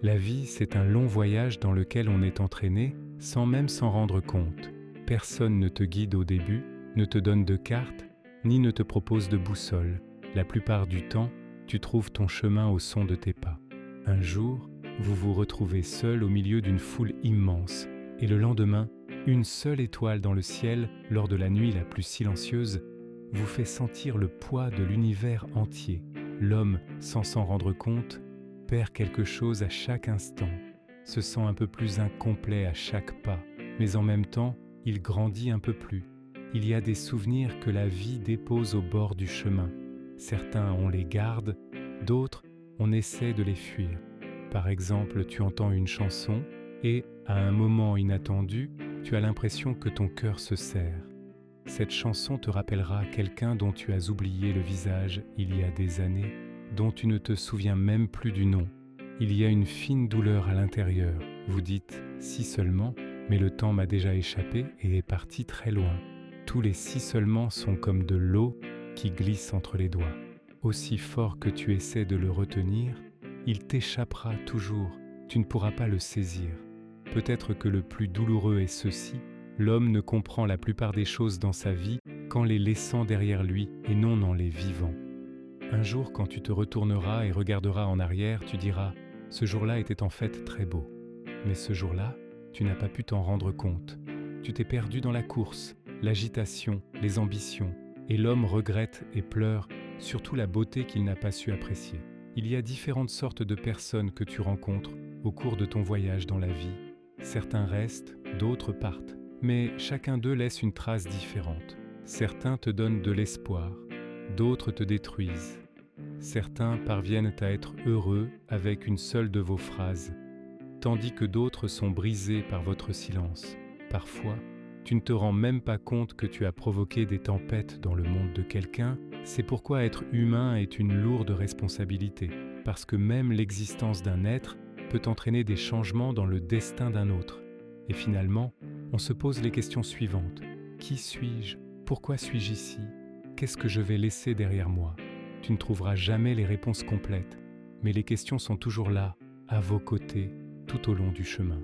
La vie, c'est un long voyage dans lequel on est entraîné sans même s'en rendre compte. Personne ne te guide au début, ne te donne de carte, ni ne te propose de boussole. La plupart du temps, tu trouves ton chemin au son de tes pas. Un jour, vous vous retrouvez seul au milieu d'une foule immense, et le lendemain, une seule étoile dans le ciel, lors de la nuit la plus silencieuse, vous fait sentir le poids de l'univers entier. L'homme, sans s'en rendre compte, perd quelque chose à chaque instant, se sent un peu plus incomplet à chaque pas, mais en même temps, il grandit un peu plus. Il y a des souvenirs que la vie dépose au bord du chemin. Certains, on les garde, d'autres, on essaie de les fuir. Par exemple, tu entends une chanson et, à un moment inattendu, tu as l'impression que ton cœur se serre. Cette chanson te rappellera quelqu'un dont tu as oublié le visage il y a des années, dont tu ne te souviens même plus du nom. Il y a une fine douleur à l'intérieur. Vous dites « si seulement », mais le temps m'a déjà échappé et est parti très loin. Tous les « si seulement » sont comme de l'eau qui glisse entre les doigts. Aussi fort que tu essaies de le retenir, il t'échappera toujours, tu ne pourras pas le saisir. Peut-être que le plus douloureux est ceci, l'homme ne comprend la plupart des choses dans sa vie qu'en les laissant derrière lui et non en les vivant. Un jour, quand tu te retourneras et regarderas en arrière, tu diras « ce jour-là était en fait très beau ». Mais ce jour-là, tu n'as pas pu t'en rendre compte. Tu t'es perdu dans la course, l'agitation, les ambitions, et l'homme regrette et pleure, surtout la beauté qu'il n'a pas su apprécier. Il y a différentes sortes de personnes que tu rencontres au cours de ton voyage dans la vie. Certains restent, d'autres partent, mais chacun d'eux laisse une trace différente. Certains te donnent de l'espoir, d'autres te détruisent. Certains parviennent à être heureux avec une seule de vos phrases, tandis que d'autres sont brisés par votre silence. Parfois, tu ne te rends même pas compte que tu as provoqué des tempêtes dans le monde de quelqu'un. C'est pourquoi être humain est une lourde responsabilité, parce que même l'existence d'un être peut entraîner des changements dans le destin d'un autre. Et finalement, on se pose les questions suivantes. Qui suis-je ? Pourquoi suis-je ici ? Qu'est-ce que je vais laisser derrière moi ? Tu ne trouveras jamais les réponses complètes, mais les questions sont toujours là, à vos côtés, tout au long du chemin.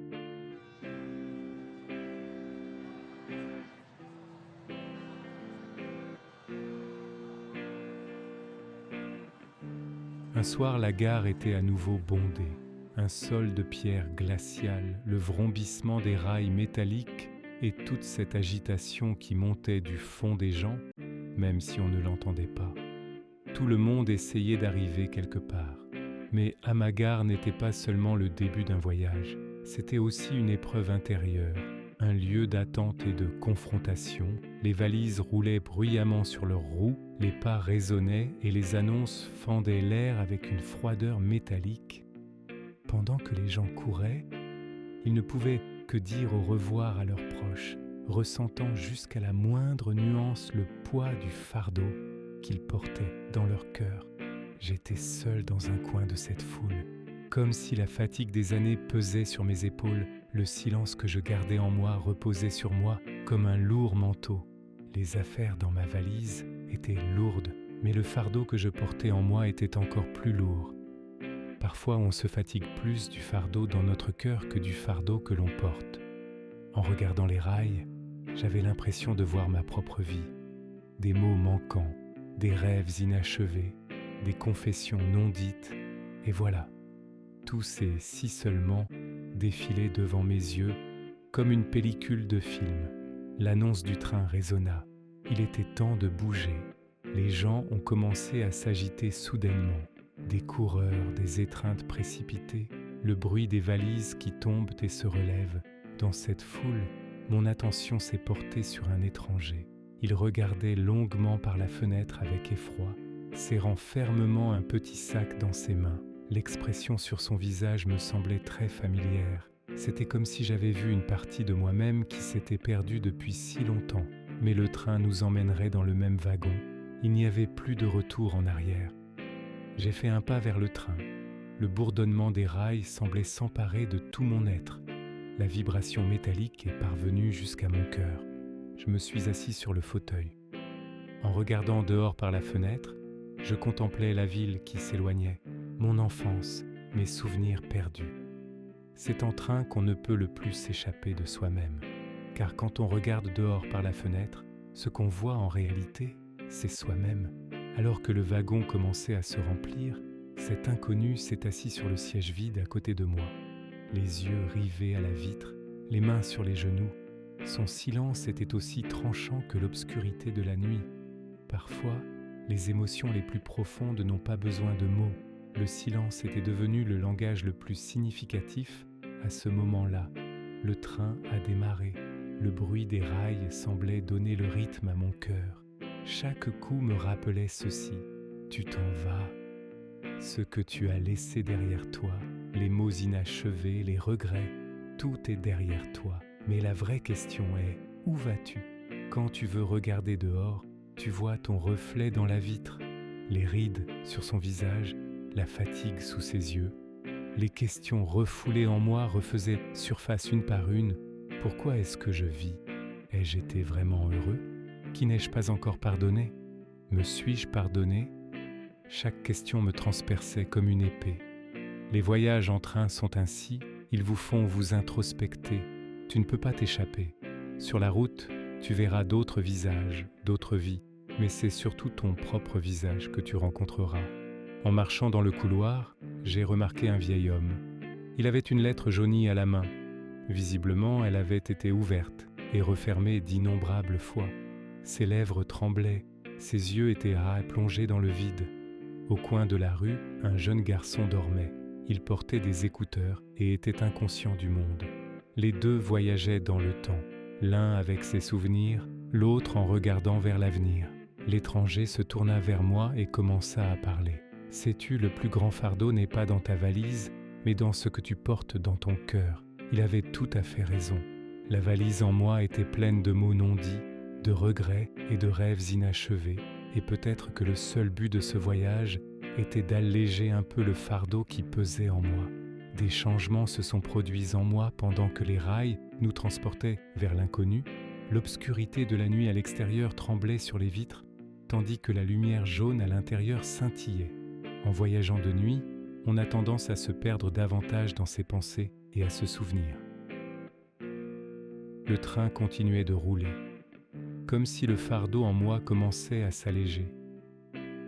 Un soir, la gare était à nouveau bondée. Un sol de pierre glaciale, le vrombissement des rails métalliques et toute cette agitation qui montait du fond des gens, même si on ne l'entendait pas. Tout le monde essayait d'arriver quelque part. Mais Amagar n'était pas seulement le début d'un voyage, c'était aussi une épreuve intérieure, un lieu d'attente et de confrontation. Les valises roulaient bruyamment sur leurs roues, les pas résonnaient et les annonces fendaient l'air avec une froideur métallique. Pendant que les gens couraient, ils ne pouvaient que dire au revoir à leurs proches, ressentant jusqu'à la moindre nuance le poids du fardeau qu'ils portaient dans leur cœur. J'étais seul dans un coin de cette foule, comme si la fatigue des années pesait sur mes épaules, le silence que je gardais en moi reposait sur moi comme un lourd manteau. Les affaires dans ma valise étaient lourdes, mais le fardeau que je portais en moi était encore plus lourd. Parfois, on se fatigue plus du fardeau dans notre cœur que du fardeau que l'on porte. En regardant les rails, j'avais l'impression de voir ma propre vie, des mots manquants, des rêves inachevés, des confessions non dites, et voilà, tous ces si seulement défilaient devant mes yeux comme une pellicule de film. L'annonce du train résonna. Il était temps de bouger. Les gens ont commencé à s'agiter soudainement. Des coureurs, des étreintes précipitées, le bruit des valises qui tombent et se relèvent. Dans cette foule, mon attention s'est portée sur un étranger. Il regardait longuement par la fenêtre avec effroi, serrant fermement un petit sac dans ses mains. L'expression sur son visage me semblait très familière. C'était comme si j'avais vu une partie de moi-même qui s'était perdue depuis si longtemps. Mais le train nous emmènerait dans le même wagon. Il n'y avait plus de retour en arrière. J'ai fait un pas vers le train. Le bourdonnement des rails semblait s'emparer de tout mon être. La vibration métallique est parvenue jusqu'à mon cœur. Je me suis assis sur le fauteuil. En regardant dehors par la fenêtre, je contemplais la ville qui s'éloignait, mon enfance, mes souvenirs perdus. C'est en train qu'on ne peut le plus s'échapper de soi-même. Car quand on regarde dehors par la fenêtre, ce qu'on voit en réalité, c'est soi-même. Alors que le wagon commençait à se remplir, cet inconnu s'est assis sur le siège vide à côté de moi, les yeux rivés à la vitre, les mains sur les genoux. Son silence était aussi tranchant que l'obscurité de la nuit. Parfois, les émotions les plus profondes n'ont pas besoin de mots. Le silence était devenu le langage le plus significatif à ce moment-là. Le train a démarré. Le bruit des rails semblait donner le rythme à mon cœur. Chaque coup me rappelait ceci. Tu t'en vas. Ce que tu as laissé derrière toi, les mots inachevés, les regrets, tout est derrière toi. Mais la vraie question est, où vas-tu? Quand tu veux regarder dehors, tu vois ton reflet dans la vitre, les rides sur son visage, la fatigue sous ses yeux. Les questions refoulées en moi refaisaient surface une par une. Pourquoi est-ce que je vis? Ai-je été vraiment heureux? Qui n'ai-je pas encore pardonné? Me suis-je pardonné? Chaque question me transperçait comme une épée. Les voyages en train sont ainsi, ils vous font vous introspecter. Tu ne peux pas t'échapper. Sur la route, tu verras d'autres visages, d'autres vies, mais c'est surtout ton propre visage que tu rencontreras. En marchant dans le couloir, j'ai remarqué un vieil homme. Il avait une lettre jaunie à la main. Visiblement, elle avait été ouverte et refermée d'innombrables fois. Ses lèvres tremblaient, ses yeux étaient ras plongés dans le vide. Au coin de la rue, un jeune garçon dormait. Il portait des écouteurs et était inconscient du monde. Les deux voyageaient dans le temps, l'un avec ses souvenirs, l'autre en regardant vers l'avenir. L'étranger se tourna vers moi et commença à parler. « Sais-tu, le plus grand fardeau n'est pas dans ta valise, mais dans ce que tu portes dans ton cœur. » Il avait tout à fait raison. La valise en moi était pleine de mots non dits, de regrets et de rêves inachevés, et peut-être que le seul but de ce voyage était d'alléger un peu le fardeau qui pesait en moi. Des changements se sont produits en moi pendant que les rails nous transportaient vers l'inconnu. L'obscurité de la nuit à l'extérieur tremblait sur les vitres, tandis que la lumière jaune à l'intérieur scintillait. En voyageant de nuit, on a tendance à se perdre davantage dans ses pensées et à se souvenir. Le train continuait de rouler, comme si le fardeau en moi commençait à s'alléger,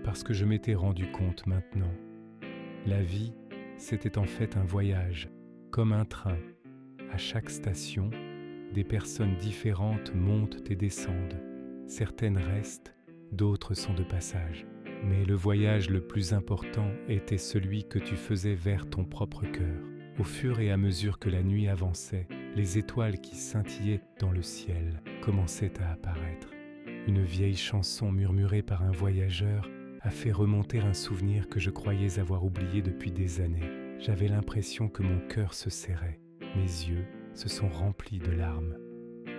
parce que je m'étais rendu compte maintenant. La vie, c'était en fait un voyage, comme un train. À chaque station, des personnes différentes montent et descendent. Certaines restent, d'autres sont de passage. Mais le voyage le plus important était celui que tu faisais vers ton propre cœur. Au fur et à mesure que la nuit avançait, les étoiles qui scintillaient dans le ciel commençaient à apparaître. Une vieille chanson murmurée par un voyageur a fait remonter un souvenir que je croyais avoir oublié depuis des années. J'avais l'impression que mon cœur se serrait. Mes yeux se sont remplis de larmes.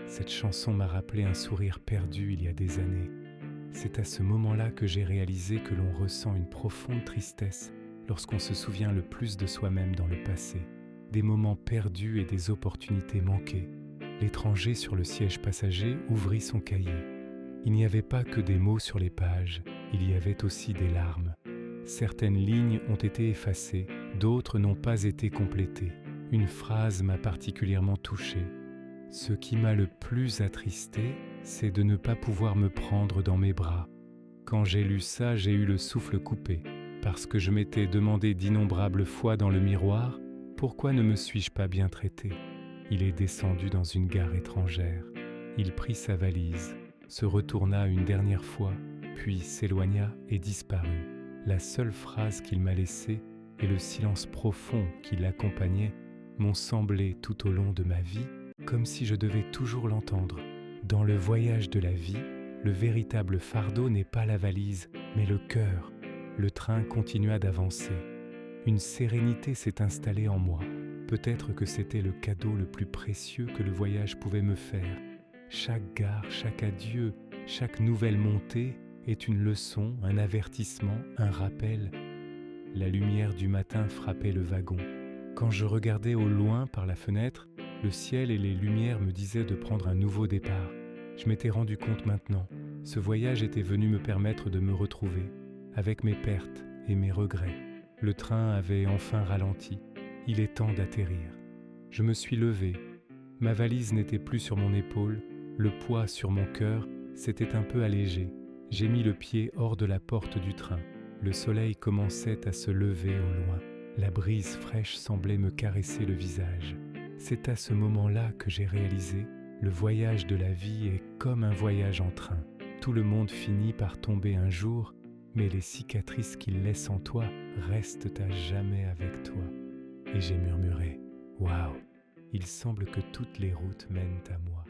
Cette chanson m'a rappelé un sourire perdu il y a des années. C'est à ce moment-là que j'ai réalisé que l'on ressent une profonde tristesse lorsqu'on se souvient le plus de soi-même dans le passé, des moments perdus et des opportunités manquées. L'étranger sur le siège passager ouvrit son cahier. Il n'y avait pas que des mots sur les pages, il y avait aussi des larmes. Certaines lignes ont été effacées, d'autres n'ont pas été complétées. Une phrase m'a particulièrement touché. Ce qui m'a le plus attristé, c'est de ne pas pouvoir me prendre dans mes bras. Quand j'ai lu ça, j'ai eu le souffle coupé, parce que je m'étais demandé d'innombrables fois dans le miroir « Pourquoi ne me suis-je pas bien traité ?» Il est descendu dans une gare étrangère. Il prit sa valise, se retourna une dernière fois, puis s'éloigna et disparut. La seule phrase qu'il m'a laissée et le silence profond qui l'accompagnait m'ont semblé tout au long de ma vie comme si je devais toujours l'entendre. Dans le voyage de la vie, le véritable fardeau n'est pas la valise, mais le cœur. Le train continua d'avancer. Une sérénité s'est installée en moi. Peut-être que c'était le cadeau le plus précieux que le voyage pouvait me faire. Chaque gare, chaque adieu, chaque nouvelle montée est une leçon, un avertissement, un rappel. La lumière du matin frappait le wagon. Quand je regardais au loin par la fenêtre, le ciel et les lumières me disaient de prendre un nouveau départ. Je m'étais rendu compte maintenant. Ce voyage était venu me permettre de me retrouver, avec mes pertes et mes regrets. Le train avait enfin ralenti. Il est temps d'atterrir. Je me suis levé. Ma valise n'était plus sur mon épaule, le poids sur mon cœur s'était un peu allégé. J'ai mis le pied hors de la porte du train. Le soleil commençait à se lever au loin. La brise fraîche semblait me caresser le visage. C'est à ce moment-là que j'ai réalisé, le voyage de la vie est comme un voyage en train. Tout le monde finit par tomber un jour, mais les cicatrices qu'il laisse en toi restent à jamais avec toi. Et j'ai murmuré, « Waouh, il semble que toutes les routes mènent à moi. »